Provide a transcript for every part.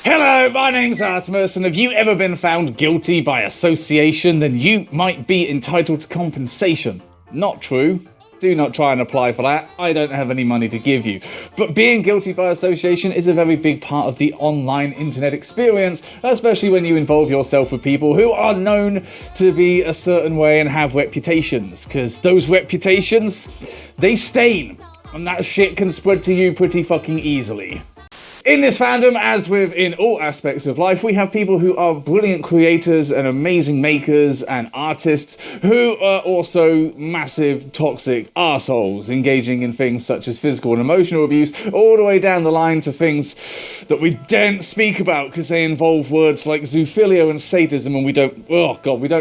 Hello, my name's Artemis, and have you ever been found guilty by association, then you might be entitled to compensation. Not true. Do not try and apply for that. I don't have any money to give you. But being guilty by association is a very big part of the online internet experience, especially when you involve yourself with people who are known to be a certain way and have reputations, because those reputations, they stain, and that shit can spread to you pretty fucking easily. In this fandom, as with in all aspects of life, we have people who are brilliant creators and amazing makers and artists who are also massive toxic arseholes, engaging in things such as physical and emotional abuse, all the way down the line to things that we daren't speak about because they involve words like zoophilia and sadism, and we don't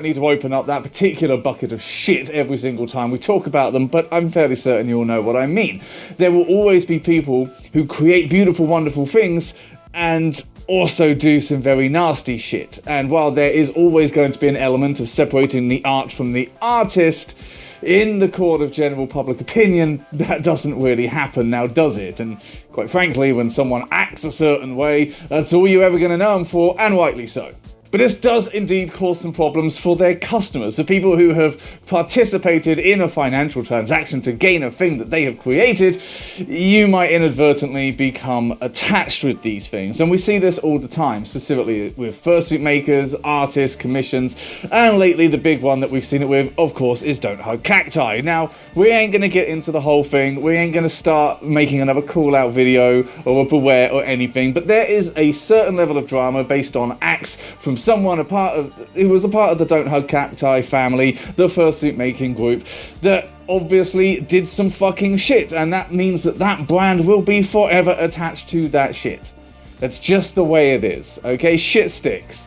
need to open up that particular bucket of shit every single time we talk about them, but I'm fairly certain you'll know what I mean. There will always be people who create beautiful, wonderful things and also do some very nasty shit. And while there is always going to be an element of separating the art from the artist, in the court of general public opinion, that doesn't really happen now, does it? And quite frankly, when someone acts a certain way, that's all you're ever going to know them for, and rightly so. But this does indeed cause some problems for their customers, the people who have participated in a financial transaction to gain a thing that they have created. You might inadvertently become attached with these things. And we see this all the time, specifically with fursuit makers, artists, commissions, and lately the big one that we've seen it with, of course, is Don't Hug Cacti. Now, we ain't going to get into the whole thing, we ain't going to start making another call-out video or a beware or anything, but there is a certain level of drama based on acts from someone who was a part of the Don't Hug Cacti family, the fursuit making group, that obviously did some fucking shit, and that means that that brand will be forever attached to that shit. That's just the way it is, okay? Shit sticks.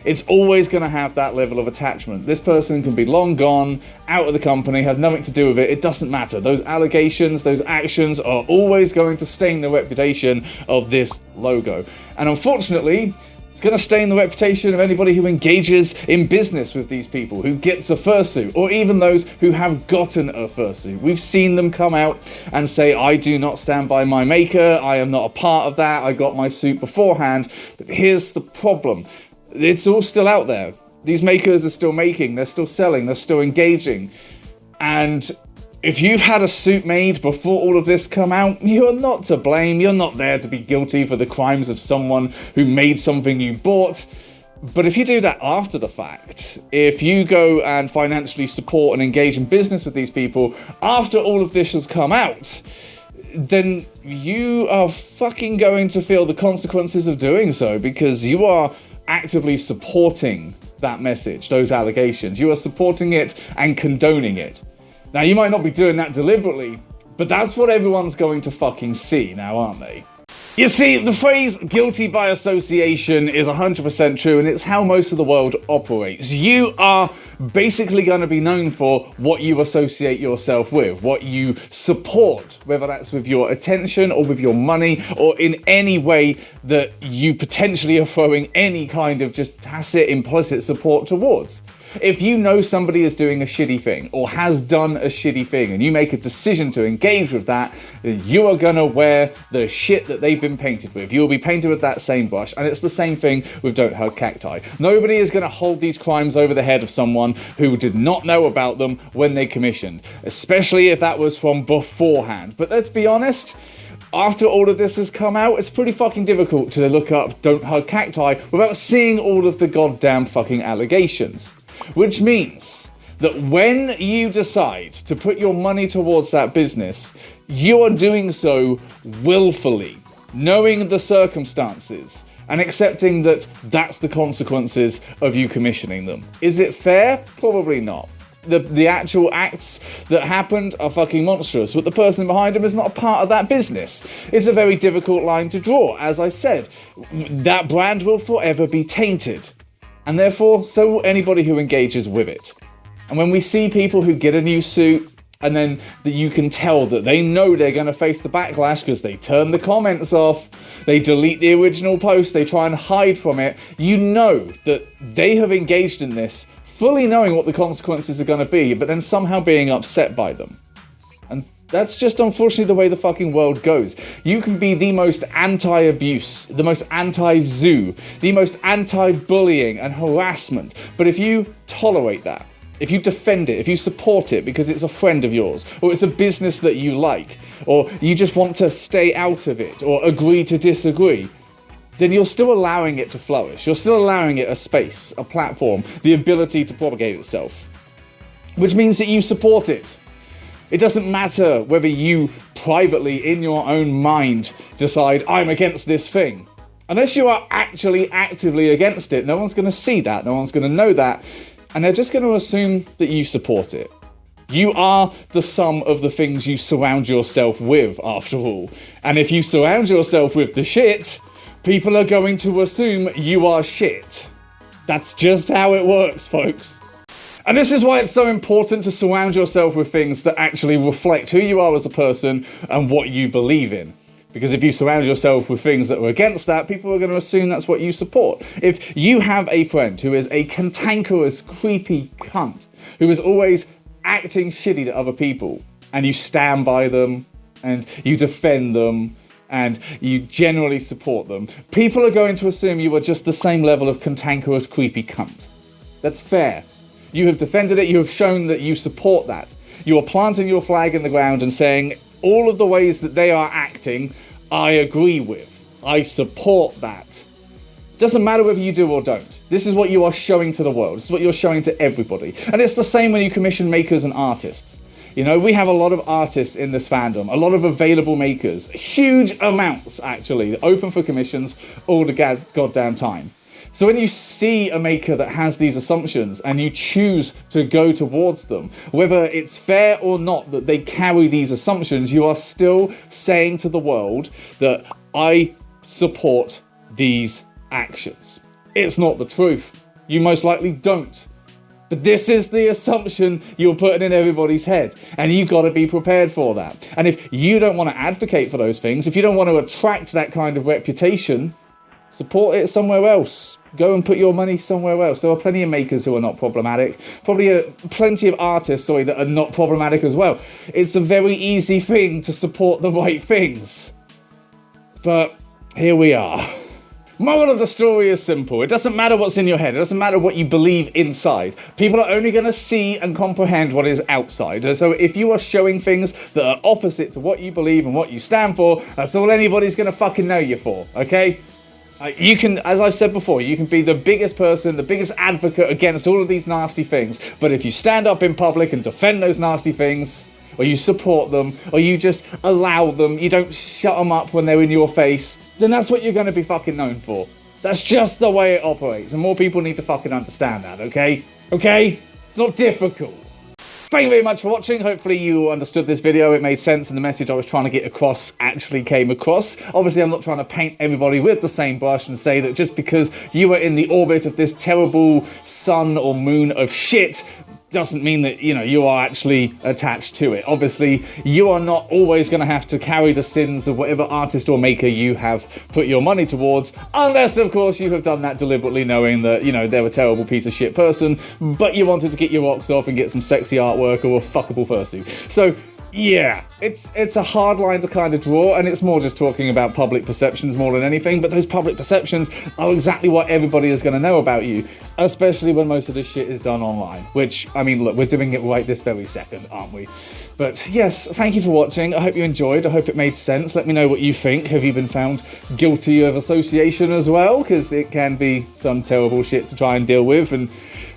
It's always going to have that level of attachment. This person can be long gone, out of the company, have nothing to do with it, it doesn't matter. Those allegations, those actions are always going to stain the reputation of this logo. And unfortunately, it's going to stain the reputation of anybody who engages in business with these people, who gets a fursuit, or even those who have gotten a fursuit. We've seen them come out and say, I do not stand by my maker, I am not a part of that, I got my suit beforehand. But here's the problem. It's all still out there. These makers are still making, they're still selling, they're still engaging. And if you've had a suit made before all of this come out, you're not to blame. You're not there to be guilty for the crimes of someone who made something you bought. But if you do that after the fact, if you go and financially support and engage in business with these people after all of this has come out, then you are fucking going to feel the consequences of doing so, because you are actively supporting that message, those allegations. You are supporting it and condoning it. Now, you might not be doing that deliberately, but that's what everyone's going to fucking see now, aren't they? You see, the phrase guilty by association is 100% true, and it's how most of the world operates. You are basically going to be known for what you associate yourself with, what you support, whether that's with your attention or with your money, or in any way that you potentially are throwing any kind of just tacit, implicit support towards. If you know somebody is doing a shitty thing or has done a shitty thing and you make a decision to engage with that, then you are going to wear the shit that they've been painted with. You'll be painted with that same brush, and it's the same thing with Don't Hug Cacti. Nobody is going to hold these crimes over the head of someone who did not know about them when they commissioned, especially if that was from beforehand. But let's be honest, after all of this has come out, it's pretty fucking difficult to look up Don't Hug Cacti without seeing all of the goddamn fucking allegations. Which means that when you decide to put your money towards that business, you are doing so willfully, knowing the circumstances, and accepting that that's the consequences of you commissioning them. Is it fair? Probably not. The actual acts that happened are fucking monstrous, but the person behind them is not a part of that business. It's a very difficult line to draw. As I said, that brand will forever be tainted. And therefore, so will anybody who engages with it. And when we see people who get a new suit, and then that you can tell that they know they're going to face the backlash because they turn the comments off, they delete the original post, they try and hide from it, you know that they have engaged in this fully knowing what the consequences are going to be, but then somehow being upset by them. And That's just unfortunately the way the fucking world goes. You can be the most anti-abuse, the most anti-zoo, the most anti-bullying and harassment, but if you tolerate that, if you defend it, if you support it because it's a friend of yours, or it's a business that you like, or you just want to stay out of it, or agree to disagree, then you're still allowing it to flourish. You're still allowing it a space, a platform, the ability to propagate itself. Which means that you support it. It doesn't matter whether you privately, in your own mind, decide, I'm against this thing. Unless you are actually actively against it, no one's going to see that, no one's going to know that, and they're just going to assume that you support it. You are the sum of the things you surround yourself with, after all. And if you surround yourself with the shit, people are going to assume you are shit. That's just how it works, folks. And this is why it's so important to surround yourself with things that actually reflect who you are as a person and what you believe in. Because if you surround yourself with things that are against that, people are going to assume that's what you support. If you have a friend who is a cantankerous, creepy cunt, who is always acting shitty to other people, and you stand by them, and you defend them, and you generally support them, people are going to assume you are just the same level of cantankerous, creepy cunt. That's fair. You have defended it, you have shown that you support that. You are planting your flag in the ground and saying, all of the ways that they are acting, I agree with. I support that. Doesn't matter whether you do or don't. This is what you are showing to the world. This is what you're showing to everybody. And it's the same when you commission makers and artists. You know, we have a lot of artists in this fandom, a lot of available makers, huge amounts actually, open for commissions all the goddamn time. So when you see a maker that has these assumptions and you choose to go towards them, whether it's fair or not that they carry these assumptions, you are still saying to the world that I support these actions. It's not the truth. You most likely don't. But this is the assumption you're putting in everybody's head, and you've got to be prepared for that. And if you don't want to advocate for those things, if you don't want to attract that kind of reputation, support it somewhere else. Go and put your money somewhere else. There are plenty of makers who are not problematic. Probably plenty of artists, that are not problematic as well. It's a very easy thing to support the right things. But here we are. Moral of the story is simple. It doesn't matter what's in your head. It doesn't matter what you believe inside. People are only going to see and comprehend what is outside. So if you are showing things that are opposite to what you believe and what you stand for, that's all anybody's going to fucking know you for, okay? You can, as I've said before, you can be the biggest person, the biggest advocate against all of these nasty things, but if you stand up in public and defend those nasty things, or you support them, or you just allow them, you don't shut them up when they're in your face, then that's what you're going to be fucking known for. That's just the way it operates, and more people need to fucking understand that, okay? Okay? It's not difficult. Thank you very much for watching. Hopefully you understood this video, it made sense, and the message I was trying to get across actually came across. Obviously, I'm not trying to paint everybody with the same brush and say that just because you are in the orbit of this terrible sun or moon of shit doesn't mean that, you are actually attached to it. Obviously, you are not always going to have to carry the sins of whatever artist or maker you have put your money towards, unless, of course, you have done that deliberately knowing that, they're a terrible piece of shit person, but you wanted to get your rocks off and get some sexy artwork or a fuckable fursuit. So, yeah, it's a hard line to kind of draw, and it's more just talking about public perceptions more than anything, but those public perceptions are exactly what everybody is going to know about you, especially when most of this shit is done online, which, I mean, look, we're doing it right this very second, aren't we? But yes, thank you for watching. I hope you enjoyed. I hope it made sense. Let me know what you think. Have you been found guilty of association as well? Because it can be some terrible shit to try and deal with, and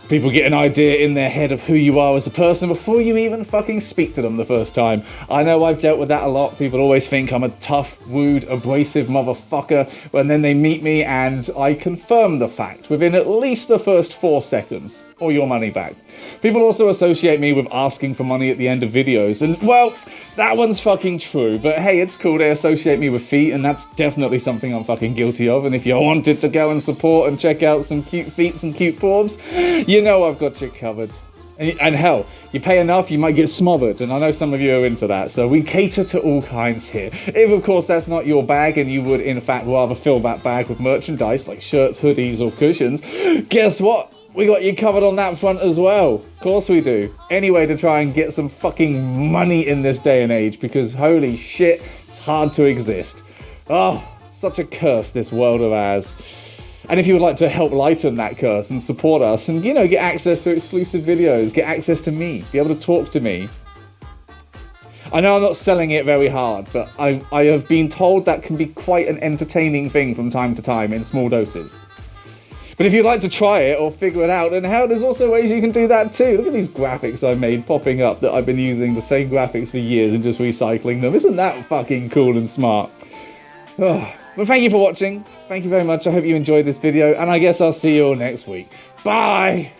people get an idea in their head of who you are as a person before you even fucking speak to them the first time. I know I've dealt with that a lot. People always think I'm a tough, rude, abrasive motherfucker, and then they meet me and I confirm the fact within at least the first 4 seconds, or your money back. People also associate me with asking for money at the end of videos, and well, that one's fucking true, but hey, it's cool. They associate me with feet, and that's definitely something I'm fucking guilty of, and if you wanted to go and support and check out some cute feet and cute forms, you know I've got you covered. And hell, you pay enough, you might get smothered, and I know some of you are into that, so we cater to all kinds here. If, of course, that's not your bag, and you would, in fact, rather fill that bag with merchandise, like shirts, hoodies, or cushions, guess what? We got you covered on that front as well. Of course we do. Any way to try and get some fucking money in this day and age, because holy shit, it's hard to exist. Oh, such a curse, this world of ours. And if you would like to help lighten that curse and support us and, you know, get access to exclusive videos, get access to me, be able to talk to me. I know I'm not selling it very hard, but I have been told that can be quite an entertaining thing from time to time in small doses. But if you'd like to try it or figure it out, then hell, there's also ways you can do that too. Look at these graphics I made popping up that I've been using the same graphics for years and just recycling them. Isn't that fucking cool and smart? Oh. Well, thank you for watching. Thank you very much. I hope you enjoyed this video, and I guess I'll see you all next week. Bye!